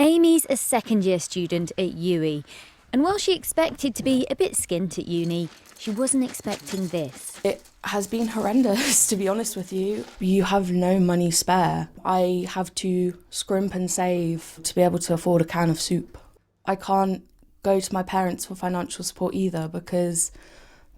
Amy's a second-year student at UWE, and while she expected to be a bit skint at uni, she wasn't expecting this. It has been horrendous, to be honest with you. You have no money spare. I have to scrimp and save to be able to afford a can of soup. I can't go to my parents for financial support either because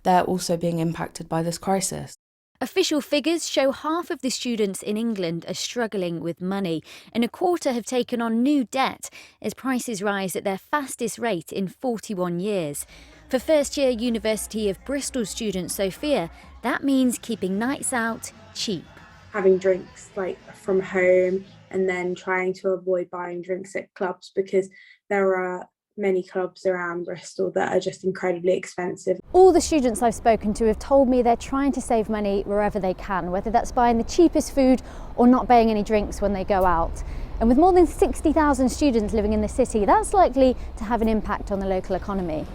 they're also being impacted by this crisis. Official figures show half of the students in England are struggling with money, and a quarter have taken on new debt as prices rise at their fastest rate in 41 years. For first-year University of Bristol student Sophia, that means keeping nights out cheap. Having drinks from home and then trying to avoid buying drinks at clubs because there are many clubs around Bristol that are just incredibly expensive. All the students I've spoken to have told me they're trying to save money wherever they can, whether that's buying the cheapest food or not buying any drinks when they go out. And with more than 60,000 students living in the city, that's likely to have an impact on the local economy.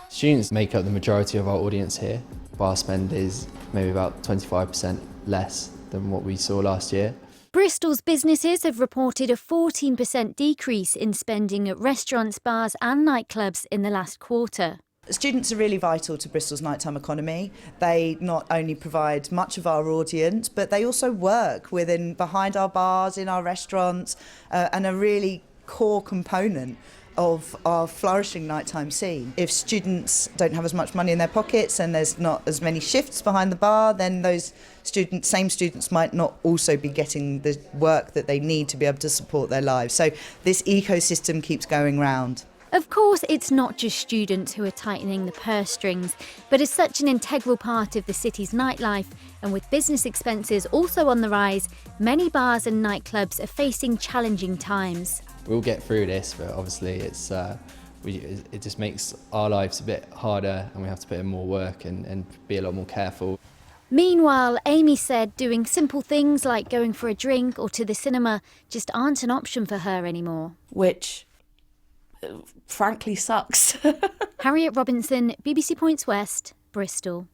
Students make up the majority of our audience here. Bar spend is maybe about 25% less than what we saw last year. Bristol's businesses have reported a 14% decrease in spending at restaurants, bars and nightclubs in the last quarter. Students are really vital to Bristol's nighttime economy. They not only provide much of our audience, but they also work behind our bars, in our restaurants, and a really core component of our flourishing nighttime scene. If students don't have as much money in their pockets and there's not as many shifts behind the bar, then those same students might not also be getting the work that they need to be able to support their lives. So this ecosystem keeps going round. Of course, it's not just students who are tightening the purse strings, but as such an integral part of the city's nightlife, and with business expenses also on the rise, many bars and nightclubs are facing challenging times. We'll get through this, but obviously it just makes our lives a bit harder and we have to put in more work and be a lot more careful. Meanwhile, Amy said doing simple things like going for a drink or to the cinema just aren't an option for her anymore. Which, frankly, sucks. Harriet Robinson, BBC Points West, Bristol.